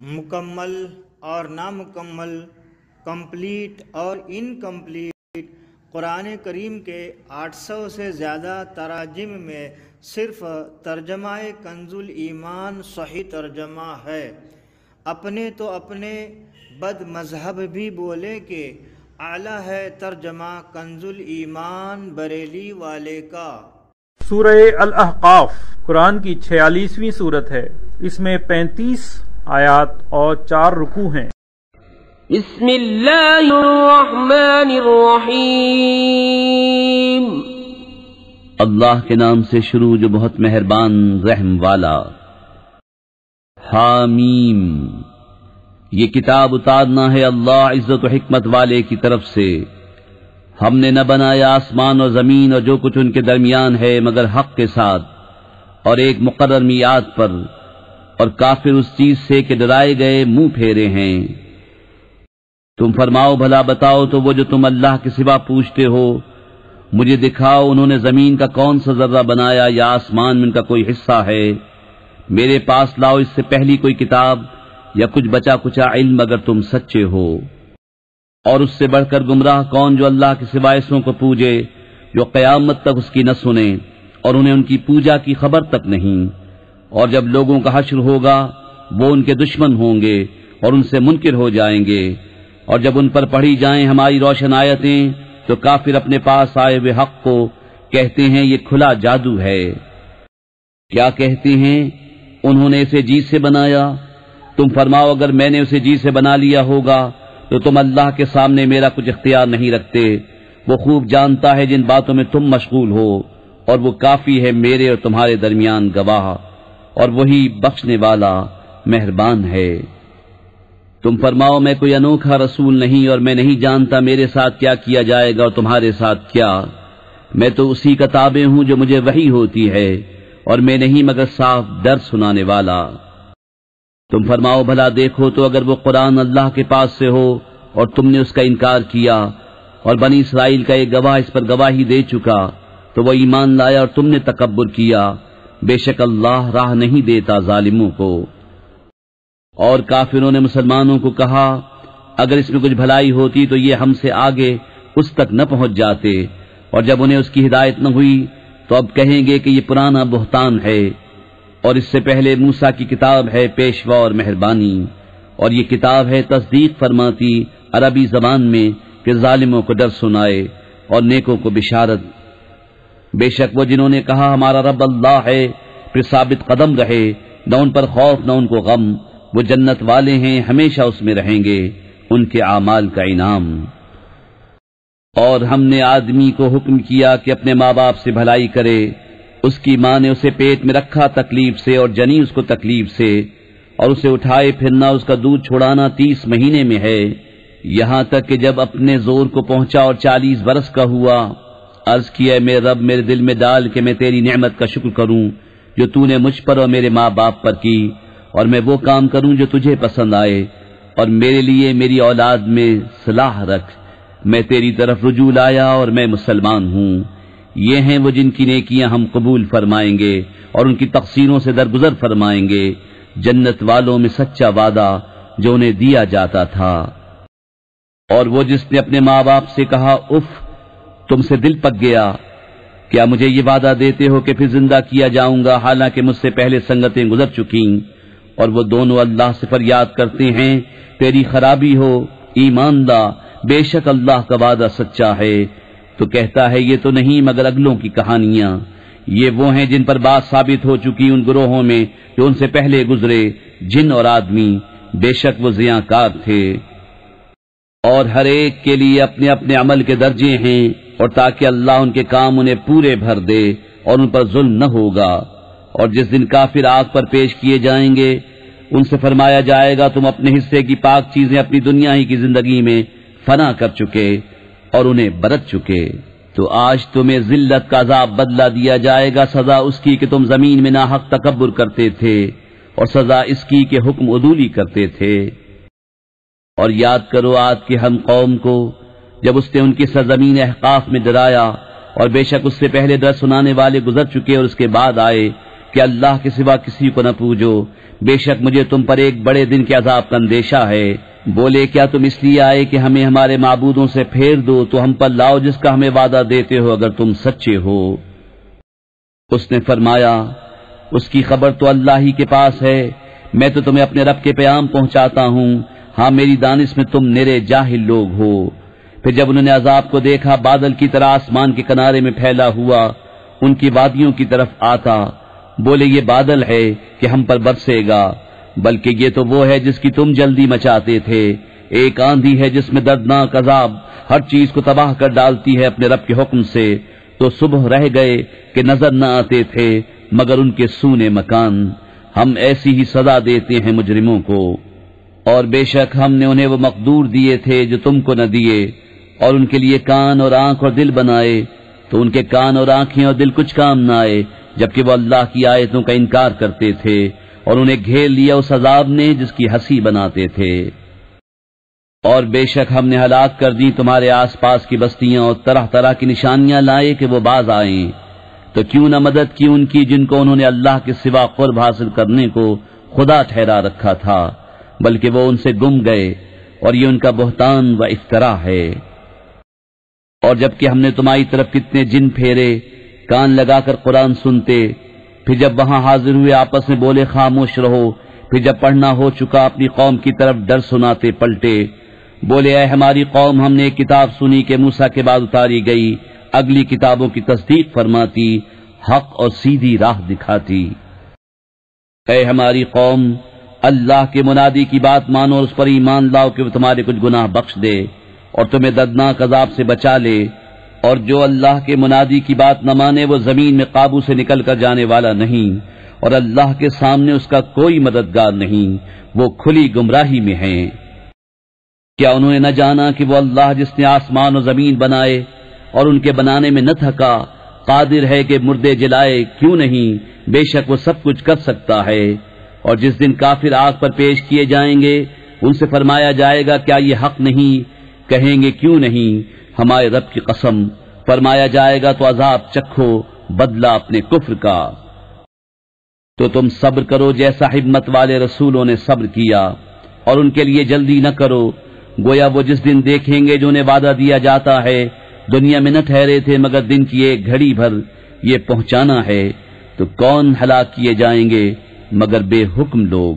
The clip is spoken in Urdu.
مکمل اور نامکمل، کمپلیٹ اور انکمپلیٹ، قرآن کریم کے 800 سے زیادہ تراجم میں صرف ترجمہ کنز الایمان صحیح ترجمہ ہے۔ اپنے تو اپنے بد مذہب بھی بولے کہ اعلیٰ ہے ترجمہ کنز الایمان بریلی والے کا۔ سورہ الاحقاف قرآن کی 46ویں سورت ہے۔ اس میں 35 آیات اور 4 رکوع ہیں۔ بسم اللہ الرحمن الرحیم۔ اللہ کے نام سے شروع جو بہت مہربان رحم والا۔ حامیم، یہ کتاب اتارنا ہے اللہ عزت و حکمت والے کی طرف سے۔ ہم نے نہ بنایا آسمان اور زمین اور جو کچھ ان کے درمیان ہے مگر حق کے ساتھ اور ایک مقرر میعاد پر، اور کافر اس چیز سے کہ ڈرائے گئے منہ پھیرے ہیں۔ تم فرماؤ بھلا بتاؤ تو وہ جو تم اللہ کے سوا پوچھتے ہو، مجھے دکھاؤ انہوں نے زمین کا کون سا ذرہ بنایا یا آسمان میں ان کا کوئی حصہ ہے؟ میرے پاس لاؤ اس سے پہلی کوئی کتاب یا کچھ بچا کچا علم اگر تم سچے ہو۔ اور اس سے بڑھ کر گمراہ کون جو اللہ کے سوا ایسوں کو پوجے جو قیامت تک اس کی نہ سنے اور انہیں ان کی پوجا کی خبر تک نہیں۔ اور جب لوگوں کا حشر ہوگا وہ ان کے دشمن ہوں گے اور ان سے منکر ہو جائیں گے، اور جب ان پر پڑھی جائیں ہماری روشن آیتیں تو کافر اپنے پاس آئے ہوئے حق کو کہتے ہیں یہ کھلا جادو ہے۔ کیا کہتے ہیں؟ انہوں نے اسے جی سے بنایا۔ تم فرماؤ اگر میں نے اسے جی سے بنا لیا ہوگا تو تم اللہ کے سامنے میرا کچھ اختیار نہیں رکھتے۔ وہ خوب جانتا ہے جن باتوں میں تم مشغول ہو، اور وہ کافی ہے میرے اور تمہارے درمیان گواہ، اور وہی بخشنے والا مہربان ہے۔ تم فرماؤ میں کوئی انوکھا رسول نہیں اور میں نہیں جانتا میرے ساتھ کیا کیا جائے گا اور تمہارے ساتھ کیا۔ میں تو اسی کا تابع ہوں جو مجھے وحی ہوتی ہے، اور میں نہیں مگر صاف ڈر سنانے والا۔ تم فرماؤ بھلا دیکھو تو اگر وہ قرآن اللہ کے پاس سے ہو اور تم نے اس کا انکار کیا، اور بنی اسرائیل کا ایک گواہ اس پر گواہی دے چکا تو وہ ایمان لایا اور تم نے تکبر کیا، بے شک اللہ راہ نہیں دیتا ظالموں کو۔ اور کافروں نے مسلمانوں کو کہا اگر اس میں کچھ بھلائی ہوتی تو یہ ہم سے آگے اس تک نہ پہنچ جاتے، اور جب انہیں اس کی ہدایت نہ ہوئی تو اب کہیں گے کہ یہ پرانا بہتان ہے، اور اس سے پہلے موسیٰ کی کتاب ہے پیشوا اور مہربانی، اور یہ کتاب ہے تصدیق فرماتی عربی زبان میں کہ ظالموں کو ڈر سنائے اور نیکوں کو بشارت۔ بے شک وہ جنہوں نے کہا ہمارا رب اللہ ہے پھر ثابت قدم رہے، نہ ان پر خوف نہ ان کو غم، وہ جنت والے ہیں ہمیشہ اس میں رہیں گے، ان کے اعمال کا انعام۔ اور ہم نے آدمی کو حکم کیا کہ اپنے ماں باپ سے بھلائی کرے۔ اس کی ماں نے اسے پیٹ میں رکھا تکلیف سے اور جنی اس کو تکلیف سے، اور اسے اٹھائے پھرنا اس کا دودھ چھڑانا 30 مہینے میں ہے، یہاں تک کہ جب اپنے زور کو پہنچا اور 40 برس کا ہوا، عرض کیا میرے رب میرے دل میں ڈال کہ میں تیری نعمت کا شکر کروں جو تو نے مجھ پر اور میرے ماں باپ پر کی، اور میں وہ کام کروں جو تجھے پسند آئے، اور میرے لیے میری اولاد میں صلاح رکھ، میں تیری طرف رجوع لایا اور میں مسلمان ہوں۔ یہ ہیں وہ جن کی نیکیاں ہم قبول فرمائیں گے اور ان کی تقصیروں سے درگزر فرمائیں گے، جنت والوں میں سچا وعدہ جو انہیں دیا جاتا تھا۔ اور وہ جس نے اپنے ماں باپ سے کہا اف تم سے دل پک گیا، کیا مجھے یہ وعدہ دیتے ہو کہ پھر زندہ کیا جاؤں گا حالانکہ مجھ سے پہلے سنگتیں گزر چکیں؟ اور وہ دونوں اللہ سے فریاد کرتے ہیں تیری خرابی ہو ایمان لا، بے شک اللہ کا وعدہ سچا ہے۔ تو کہتا ہے یہ تو نہیں مگر اگلوں کی کہانیاں، یہ وہ ہیں جن پر بات ثابت ہو چکی ان گروہوں میں جو ان سے پہلے گزرے، جن اور آدمی، بے شک وہ زیاں کار تھے۔ اور ہر ایک کے لیے اپنے اپنے عمل کے درجے ہیں، اور تاکہ اللہ ان کے کام انہیں پورے بھر دے اور ان پر ظلم نہ ہوگا۔ اور جس دن کافر آگ پر پیش کیے جائیں گے ان سے فرمایا جائے گا تم اپنے حصے کی پاک چیزیں اپنی دنیا ہی کی زندگی میں فنا کر چکے اور انہیں برت چکے، تو آج تمہیں ذلت کا عذاب بدلہ دیا جائے گا، سزا اس کی کہ تم زمین میں ناحق تکبر کرتے تھے، اور سزا اس کی کہ حکم عدولی کرتے تھے۔ اور یاد کرو عاد کے ہم قوم کو جب اس نے ان کی سرزمین احقاف میں ڈرایا، اور بے شک اس سے پہلے ڈر سنانے والے گزر چکے اور اس کے بعد آئے، کہ اللہ کے سوا کسی کو نہ پوجو، بے شک مجھے تم پر ایک بڑے دن کے عذاب کا اندیشہ ہے۔ بولے کیا تم اس لیے آئے کہ ہمیں ہمارے معبودوں سے پھیر دو، تو ہم پر لاؤ جس کا ہمیں وعدہ دیتے ہو اگر تم سچے ہو۔ اس نے فرمایا اس کی خبر تو اللہ ہی کے پاس ہے، میں تو تمہیں اپنے رب کے پیغام پہنچاتا ہوں، ہاں میری دانش میں تم نرے جاہل لوگ ہو۔ پھر جب انہوں نے عذاب کو دیکھا بادل کی طرح آسمان کے کنارے میں پھیلا ہوا ان کی وادیوں کی طرف آتا، بولے یہ بادل ہے کہ ہم پر برسے گا، بلکہ یہ تو وہ ہے جس کی تم جلدی مچاتے تھے۔ ایک آندھی ہے جس میں دردناک عذاب ہر چیز کو تباہ کر ڈالتی ہے اپنے رب کے حکم سے، تو صبح رہ گئے کہ نظر نہ آتے تھے مگر ان کے سونے مکان۔ ہم ایسی ہی سزا دیتے ہیں مجرموں کو۔ اور بے شک ہم نے انہیں وہ مقدور دیے تھے جو تم کو نہ دیے، اور ان کے لیے کان اور آنکھ اور دل بنائے، تو ان کے کان اور آنکھیں اور دل کچھ کام نہ آئے، جبکہ وہ اللہ کی آیتوں کا انکار کرتے تھے، اور انہیں گھیر لیا اس عذاب نے جس کی ہنسی بناتے تھے۔ اور بے شک ہم نے ہلاک کر دی تمہارے آس پاس کی بستیاں، اور طرح طرح کی نشانیاں لائے کہ وہ باز آئیں، تو کیوں نہ مدد کی ان کی جن کو انہوں نے اللہ کے سوا قرب حاصل کرنے کو خدا ٹھہرا رکھا تھا، بلکہ وہ ان سے گم گئے، اور یہ ان کا بہتان و افترا ہے۔ اور جبکہ ہم نے تمہاری طرف کتنے جن پھیرے کان لگا کر قرآن سنتے، پھر جب وہاں حاضر ہوئے آپس میں بولے خاموش رہو، پھر جب پڑھنا ہو چکا اپنی قوم کی طرف ڈر سناتے پلٹے، بولے اے ہماری قوم ہم نے ایک کتاب سنی کہ موسیٰ کے بعد اتاری گئی، اگلی کتابوں کی تصدیق فرماتی، حق اور سیدھی راہ دکھاتی۔ اے ہماری قوم اللہ کے منادی کی بات مانو اور اس پر ایمان لاؤ کہ وہ تمہارے کچھ گناہ بخش دے اور تمہیں دردناک عذاب سے بچا لے، اور جو اللہ کے منادی کی بات نہ مانے وہ زمین میں قابو سے نکل کر جانے والا نہیں، اور اللہ کے سامنے اس کا کوئی مددگار نہیں، وہ کھلی گمراہی میں ہیں۔ کیا انہوں نے نہ جانا کہ وہ اللہ جس نے آسمان و زمین بنائے اور ان کے بنانے میں نہ تھکا، قادر ہے کہ مردے جلائے، کیوں نہیں، بے شک وہ سب کچھ کر سکتا ہے۔ اور جس دن کافر آگ پر پیش کیے جائیں گے ان سے فرمایا جائے گا کیا یہ حق نہیں؟ کہیں گے کیوں نہیں، ہمارے رب کی قسم، فرمایا جائے گا تو عذاب چکھو بدلہ اپنے کفر کا۔ تو تم صبر کرو جیسا ہمت والے رسولوں نے صبر کیا، اور ان کے لیے جلدی نہ کرو، گویا وہ جس دن دیکھیں گے جو انہیں وعدہ دیا جاتا ہے، دنیا میں نہ ٹھہرے تھے مگر دن کی ایک گھڑی بھر، یہ پہنچانا ہے، تو کون ہلاک کیے جائیں گے مگر بے حکم لوگ۔